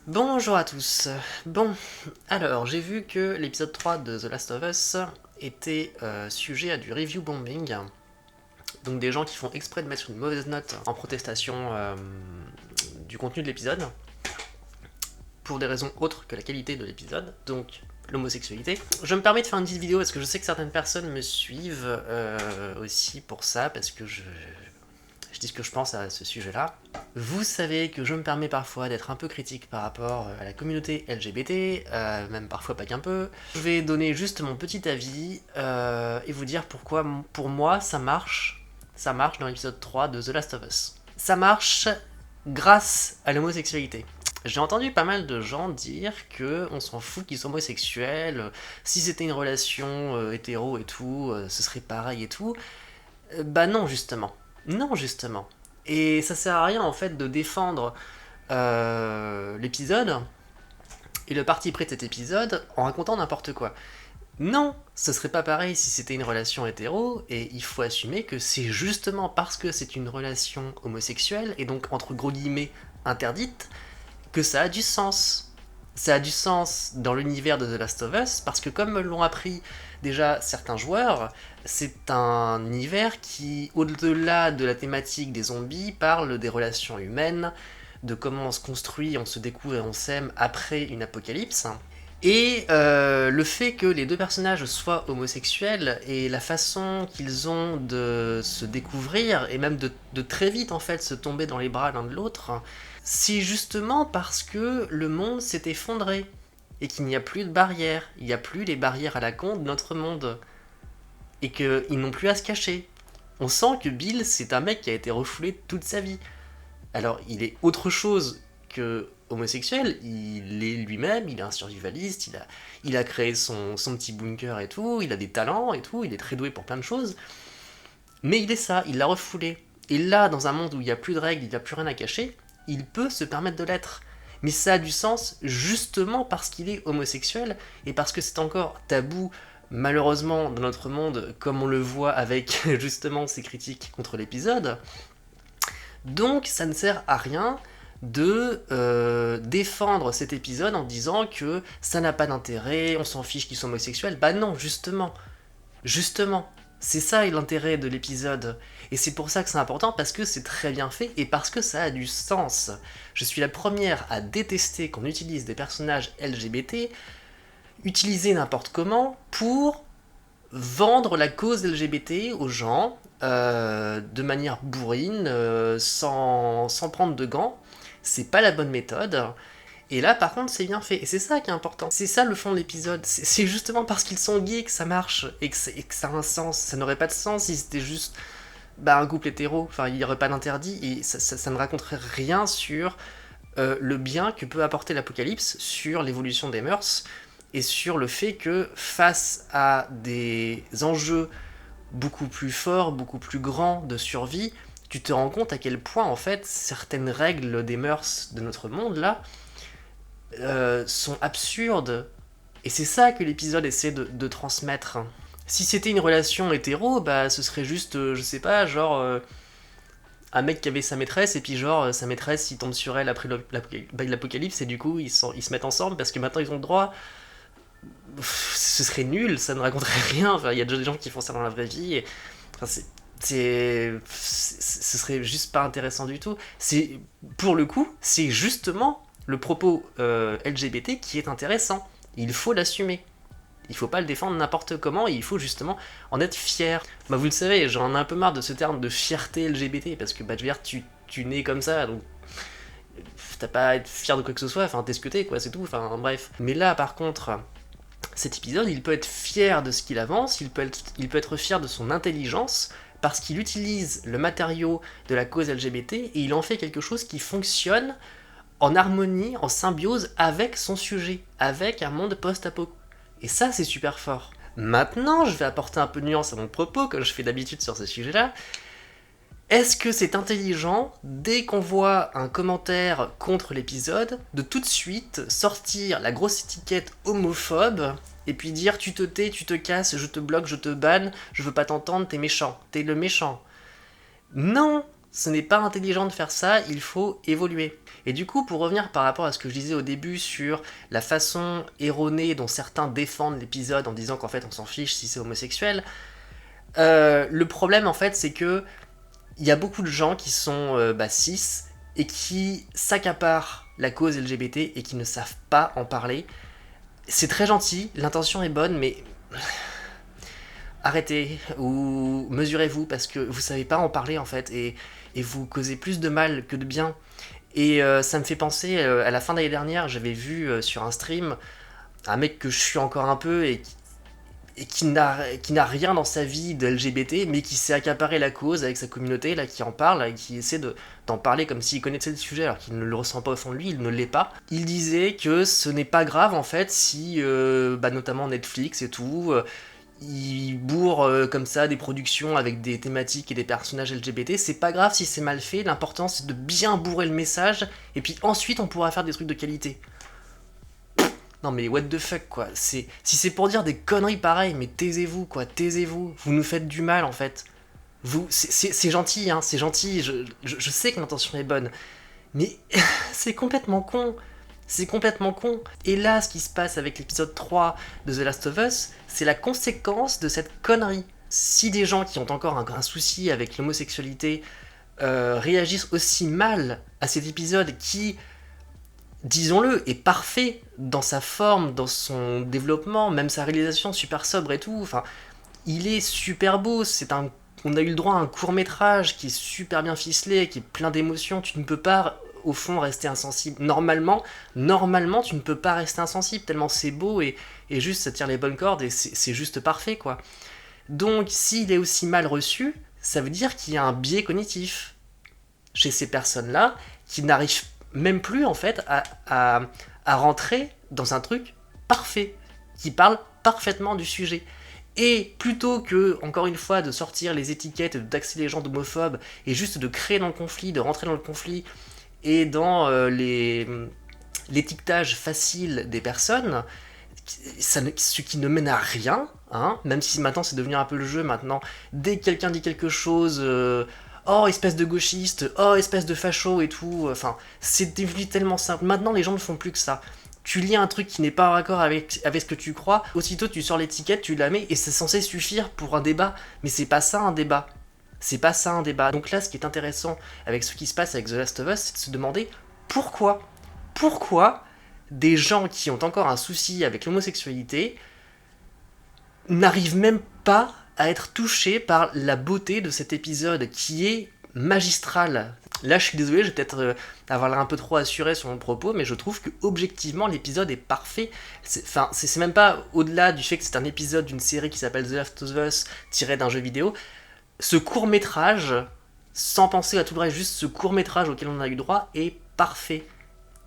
Bonjour à tous. Bon, alors j'ai vu que l'épisode 3 de The Last of Us était sujet à du review bombing, donc des gens qui font exprès de mettre une mauvaise note en protestation du contenu de l'épisode, pour des raisons autres que la qualité de l'épisode, donc l'homosexualité. Je me permets de faire une petite vidéo parce que je sais que certaines personnes me suivent aussi pour ça, parce que je dis ce que je pense à ce sujet-là. Vous savez que je me permets parfois d'être un peu critique par rapport à la communauté LGBT, même parfois pas qu'un peu. Je vais donner juste mon petit avis et vous dire pourquoi, pour moi, ça marche dans l'épisode 3 de The Last of Us. Ça marche grâce à l'homosexualité. J'ai entendu pas mal de gens dire que on s'en fout qu'ils soient homosexuels, si c'était une relation hétéro et tout, ce serait pareil et tout. Bah non, justement. Non, justement. Et ça sert à rien en fait de défendre l'épisode et le parti pris de cet épisode en racontant n'importe quoi. Non, ce serait pas pareil si c'était une relation hétéro, et il faut assumer que c'est justement parce que c'est une relation homosexuelle, et donc entre gros guillemets interdite, que ça a du sens. Ça a du sens dans l'univers de The Last of Us, parce que comme me l'ont appris déjà certains joueurs, c'est un univers qui, au-delà de la thématique des zombies, parle des relations humaines, de comment on se construit, on se découvre et on s'aime après une apocalypse. Et le fait que les deux personnages soient homosexuels et la façon qu'ils ont de se découvrir, et même de très vite en fait se tomber dans les bras l'un de l'autre, c'est justement parce que le monde s'est effondré et qu'il n'y a plus de barrières, il n'y a plus les barrières à la con de notre monde, et qu'ils n'ont plus à se cacher. On sent que Bill, c'est un mec qui a été refoulé toute sa vie. Alors, il est autre chose que homosexuel, il est lui-même, il est un survivaliste, il a créé son petit bunker et tout, il a des talents et tout, il est très doué pour plein de choses, mais il est ça, il l'a refoulé. Et là, dans un monde où il n'y a plus de règles, il n'y a plus rien à cacher, il peut se permettre de l'être. Mais ça a du sens justement parce qu'il est homosexuel et parce que c'est encore tabou, malheureusement, dans notre monde, comme on le voit avec justement ces critiques contre l'épisode. Donc ça ne sert à rien de défendre cet épisode en disant que ça n'a pas d'intérêt, on s'en fiche qu'ils sont homosexuels. Bah non, justement. Justement. C'est ça l'intérêt de l'épisode. Et c'est pour ça que c'est important, parce que c'est très bien fait et parce que ça a du sens. Je suis la première à détester qu'on utilise des personnages LGBT, utilisés n'importe comment, pour vendre la cause LGBT aux gens de manière bourrine, sans prendre de gants. C'est pas la bonne méthode. Et là, par contre, c'est bien fait. Et c'est ça qui est important. C'est ça le fond de l'épisode. C'est justement parce qu'ils sont gays que ça marche et que ça a un sens. Ça n'aurait pas de sens si c'était juste un couple hétéro. Enfin, il n'y aurait pas d'interdit et ça ne raconterait rien sur le bien que peut apporter l'apocalypse, sur l'évolution des mœurs et sur le fait que face à des enjeux beaucoup plus forts, beaucoup plus grands de survie, tu te rends compte à quel point en fait certaines règles des mœurs de notre monde là sont absurdes. Et c'est ça que l'épisode essaie de transmettre. Si c'était une relation hétéro, bah ce serait juste, je sais pas, genre un mec qui avait sa maîtresse et puis genre sa maîtresse il tombe sur elle après l'apocalypse et du coup ils se mettent ensemble parce que maintenant ils ont le droit. Ce serait nul, ça ne raconterait rien. Enfin, il y a déjà des gens qui font ça dans la vraie vie. Et, enfin, ce serait juste pas intéressant du tout. C'est pour le coup, c'est justement le propos LGBT qui est intéressant. Il faut l'assumer. Il faut pas le défendre n'importe comment et il faut justement en être fier. Bah vous le savez, j'en ai un peu marre de ce terme de fierté LGBT parce que bah je veux dire tu nais comme ça donc t'as pas à être fier de quoi que ce soit, enfin t'es ce que t'es quoi, c'est tout, enfin bref. Mais là par contre, cet épisode, il peut être fier de ce qu'il avance, il peut être fier de son intelligence, parce qu'il utilise le matériau de la cause LGBT et il en fait quelque chose qui fonctionne en harmonie, en symbiose avec son sujet, avec un monde post-apo. Et ça, c'est super fort. Maintenant, je vais apporter un peu de nuance à mon propos, comme je fais d'habitude sur ce sujet-là. Est-ce que c'est intelligent, dès qu'on voit un commentaire contre l'épisode, de tout de suite sortir la grosse étiquette homophobe et puis dire tu te tais, tu te casses, je te bloque, je te banne, je veux pas t'entendre, t'es méchant, t'es le méchant. Non, ce n'est pas intelligent de faire ça, il faut évoluer. Et du coup, pour revenir par rapport à ce que je disais au début sur la façon erronée dont certains défendent l'épisode en disant qu'en fait on s'en fiche si c'est homosexuel, le problème en fait c'est que il y a beaucoup de gens qui sont cis et qui s'accaparent la cause LGBT et qui ne savent pas en parler. C'est très gentil, l'intention est bonne, mais arrêtez ou mesurez-vous parce que vous savez pas en parler en fait et vous causez plus de mal que de bien. Et ça me fait penser, à la fin d'année dernière, j'avais vu sur un stream un mec que je suis encore un peu et qui n'a rien dans sa vie de LGBT, mais qui s'est accaparé la cause avec sa communauté, là, qui en parle, et qui essaie d'en parler comme s'il connaissait le sujet, alors qu'il ne le ressent pas au fond de lui, il ne l'est pas. Il disait que ce n'est pas grave, en fait, si, notamment Netflix et tout, il bourre comme ça des productions avec des thématiques et des personnages LGBT, c'est pas grave si c'est mal fait, l'important c'est de bien bourrer le message, et puis ensuite on pourra faire des trucs de qualité. Non mais what the fuck quoi, si c'est pour dire des conneries pareilles, mais taisez-vous quoi, taisez-vous, vous nous faites du mal en fait. C'est gentil, hein, c'est gentil, je sais que l'intention est bonne, mais c'est complètement con. C'est complètement con. Et là, ce qui se passe avec l'épisode 3 de The Last of Us, c'est la conséquence de cette connerie. Si des gens qui ont encore un souci avec l'homosexualité réagissent aussi mal à cet épisode qui, disons-le, est parfait dans sa forme, dans son développement, même sa réalisation super sobre et tout, enfin, il est super beau, on a eu le droit à un court-métrage qui est super bien ficelé, qui est plein d'émotions, tu ne peux pas au fond rester insensible. Normalement, tu ne peux pas rester insensible, tellement c'est beau et juste ça tire les bonnes cordes et c'est juste parfait, quoi. Donc, s'il est aussi mal reçu, ça veut dire qu'il y a un biais cognitif chez ces personnes-là qui n'arrivent même plus, en fait, à rentrer dans un truc parfait, qui parle parfaitement du sujet. Et plutôt que, encore une fois, de sortir les étiquettes, de taxer les gens d'homophobes, et juste de créer dans le conflit, de rentrer dans le conflit, et dans l'étiquetage facile des personnes, ce qui ne mène à rien, hein, même si maintenant c'est devenu un peu le jeu maintenant, dès que quelqu'un dit quelque chose, oh espèce de gauchiste, oh espèce de facho et tout, enfin c'est devenu tellement simple, maintenant les gens ne font plus que ça. Tu lis un truc qui n'est pas en accord avec ce que tu crois, aussitôt tu sors l'étiquette, tu la mets et c'est censé suffire pour un débat, mais c'est pas ça un débat. C'est pas ça un débat. Donc là, ce qui est intéressant avec ce qui se passe avec The Last of Us, c'est de se demander pourquoi des gens qui ont encore un souci avec l'homosexualité n'arrivent même pas à être touchés par la beauté de cet épisode qui est magistral. Là, je suis désolé, je vais peut-être avoir l'air un peu trop assuré sur mon propos, mais je trouve que objectivement l'épisode est parfait. C'est même pas au-delà du fait que c'est un épisode d'une série qui s'appelle The Last of Us tiré d'un jeu vidéo. Ce court-métrage, sans penser à tout le reste, juste ce court-métrage auquel on a eu droit est parfait.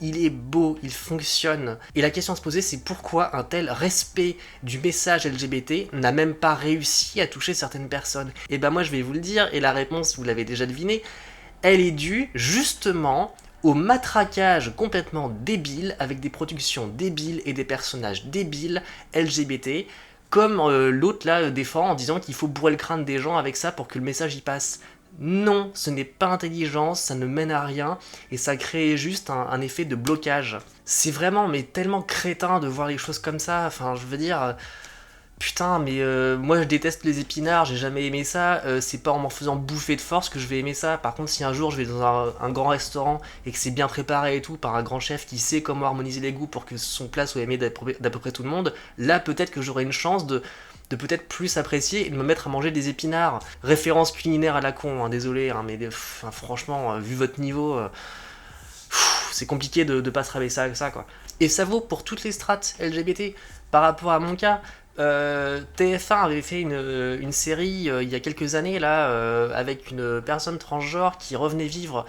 Il est beau, il fonctionne. Et la question à se poser, c'est pourquoi un tel respect du message LGBT n'a même pas réussi à toucher certaines personnes. Et ben moi je vais vous le dire, et la réponse, vous l'avez déjà deviné, elle est due justement au matraquage complètement débile, avec des productions débiles et des personnages débiles LGBT, comme l'autre là défend en disant qu'il faut bourrer le crâne des gens avec ça pour que le message y passe. Non, ce n'est pas intelligent, ça ne mène à rien, et ça crée juste un effet de blocage. C'est vraiment, mais tellement crétin de voir les choses comme ça, enfin je veux dire... Putain, mais moi je déteste les épinards, j'ai jamais aimé ça, c'est pas en m'en faisant bouffer de force que je vais aimer ça. Par contre, si un jour je vais dans un grand restaurant et que c'est bien préparé et tout, par un grand chef qui sait comment harmoniser les goûts pour que son plat soit aimé d'à peu près tout le monde, là peut-être que j'aurai une chance de peut-être plus apprécier et de me mettre à manger des épinards. Référence culinaire à la con, hein, désolé, hein, mais franchement, vu votre niveau, c'est compliqué de pas se rabaisser avec ça, quoi. Et ça vaut pour toutes les strates LGBT. Par rapport à mon cas, TF1 avait fait une série il y a quelques années là avec une personne transgenre qui revenait vivre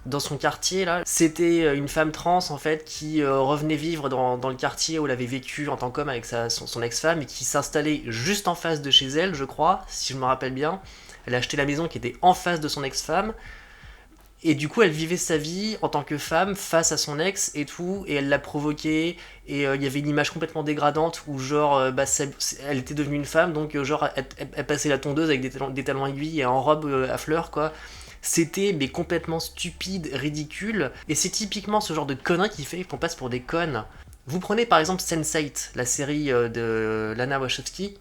dans son quartier là. C'était une femme trans en fait qui revenait vivre dans le quartier où elle avait vécu en tant qu'homme avec son ex-femme et qui s'installait juste en face de chez elle, je crois, si je me rappelle bien. Elle a acheté la maison qui était en face de son ex-femme. Et du coup, elle vivait sa vie en tant que femme face à son ex et tout, et elle l'a provoqué, et il y avait une image complètement dégradante où genre, elle était devenue une femme, donc genre, elle passait la tondeuse avec des talons aiguilles et en robe à fleurs, quoi. C'était mais complètement stupide, ridicule, et c'est typiquement ce genre de conneries qui fait qu'on passe pour des connes. Vous prenez par exemple Sense8, la série de Lana Wachowski,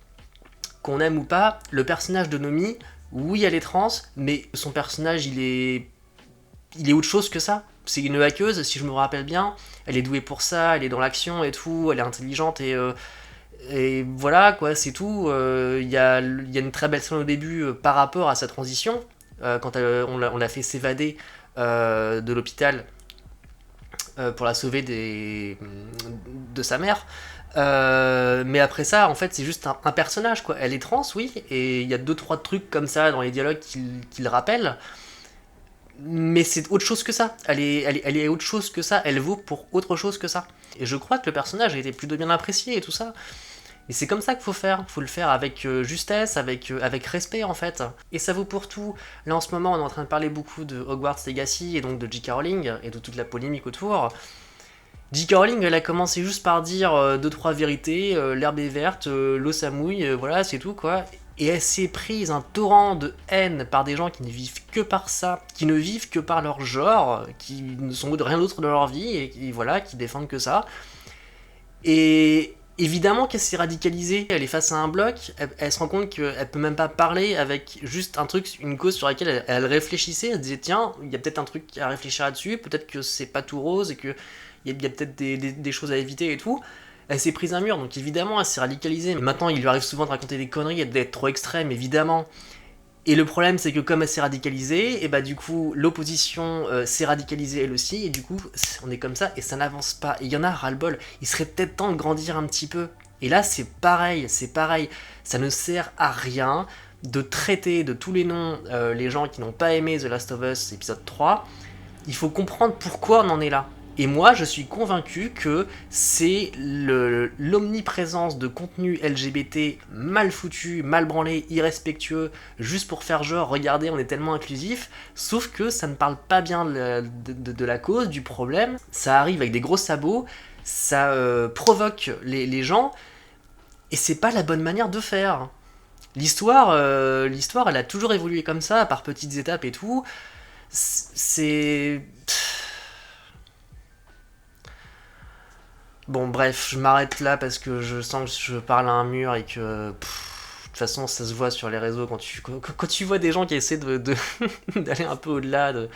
qu'on aime ou pas, le personnage de Nomi, oui elle est trans, mais son personnage il est autre chose que ça. C'est une hackeuse, si je me rappelle bien, elle est douée pour ça, elle est dans l'action et tout, elle est intelligente et voilà quoi, c'est tout. Il y a une très belle scène au début par rapport à sa transition, quand on l'a fait s'évader de l'hôpital pour la sauver de sa mère. Mais après ça, en fait, c'est juste un personnage, quoi. Elle est trans, oui, et il y a 2-3 trucs comme ça dans les dialogues qui le rappellent, mais c'est autre chose que ça. Elle est autre chose que ça, elle vaut pour autre chose que ça. Et je crois que le personnage a été plutôt bien apprécié et tout ça. Et c'est comme ça qu'il faut faire. Faut le faire avec justesse, avec respect en fait. Et ça vaut pour tout. Là en ce moment, on est en train de parler beaucoup de Hogwarts Legacy et donc de J.K. Rowling et de toute la polémique autour. J.K. Rowling, elle a commencé juste par dire 2-3 vérités, l'herbe est verte, l'eau ça mouille, voilà, c'est tout quoi. Et elle s'est prise un torrent de haine par des gens qui ne vivent que par ça, qui ne vivent que par leur genre, qui ne sont rien d'autre dans leur vie, et qui défendent que ça. Et évidemment qu'elle s'est radicalisée, elle est face à un bloc, elle se rend compte qu'elle peut même pas parler avec juste un truc, une cause sur laquelle elle réfléchissait, elle se disait tiens, il y a peut-être un truc à réfléchir là-dessus, peut-être que c'est pas tout rose et que il y a peut-être des choses à éviter et tout. Elle s'est prise un mur, donc évidemment elle s'est radicalisée. Mais maintenant il lui arrive souvent de raconter des conneries et d'être trop extrême, évidemment. Et le problème c'est que comme elle s'est radicalisée, et bah du coup l'opposition s'est radicalisée elle aussi, et du coup on est comme ça et ça n'avance pas. Et il y en a ras-le-bol, il serait peut-être temps de grandir un petit peu. Et là c'est pareil, ça ne sert à rien de traiter de tous les noms les gens qui n'ont pas aimé The Last of Us épisode 3. Il faut comprendre pourquoi on en est là. Et moi, je suis convaincu que c'est l'omniprésence de contenu LGBT mal foutu, mal branlé, irrespectueux, juste pour faire genre, regardez, on est tellement inclusif, sauf que ça ne parle pas bien de la cause, du problème, ça arrive avec des gros sabots, ça provoque les gens, et c'est pas la bonne manière de faire. L'histoire, elle a toujours évolué comme ça, par petites étapes et tout. C'est... Bon, bref, je m'arrête là parce que je sens que je parle à un mur et que. De toute façon, ça se voit sur les réseaux quand tu vois des gens qui essaient d'aller un peu au-delà de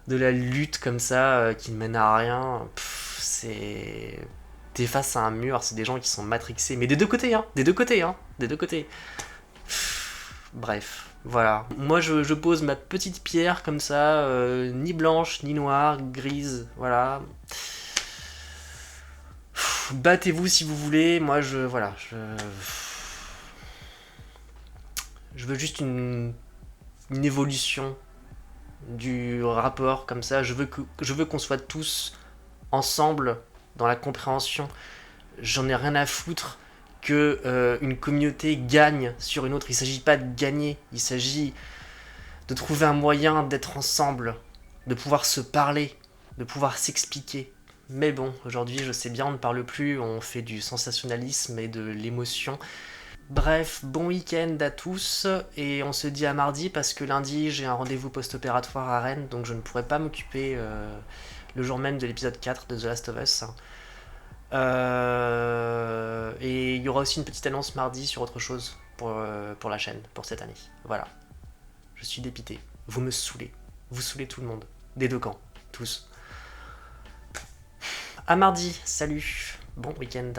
la lutte comme ça, qui ne mène à rien. C'est. T'es face à un mur, c'est des gens qui sont matrixés. Mais des deux côtés, hein. Des deux côtés, hein. Des deux côtés. Bref, voilà. Moi, je pose ma petite pierre comme ça, ni blanche, ni noire, grise, voilà. Battez-vous si vous voulez, moi je veux juste une évolution du rapport comme ça, je veux qu'on soit tous ensemble dans la compréhension. J'en ai rien à foutre que une communauté gagne sur une autre, il s'agit pas de gagner, il s'agit de trouver un moyen d'être ensemble, de pouvoir se parler, de pouvoir s'expliquer. Mais bon, aujourd'hui, je sais bien, on ne parle plus, on fait du sensationnalisme et de l'émotion. Bref, bon week-end à tous, et on se dit à mardi, parce que lundi, j'ai un rendez-vous post-opératoire à Rennes, donc je ne pourrai pas m'occuper le jour même de l'épisode 4 de The Last of Us. Et il y aura aussi une petite annonce mardi sur autre chose pour la chaîne, pour cette année. Voilà. Je suis dépité. Vous me saoulez. Vous saoulez tout le monde. Des deux camps. Tous. À mardi, salut, bon week-end.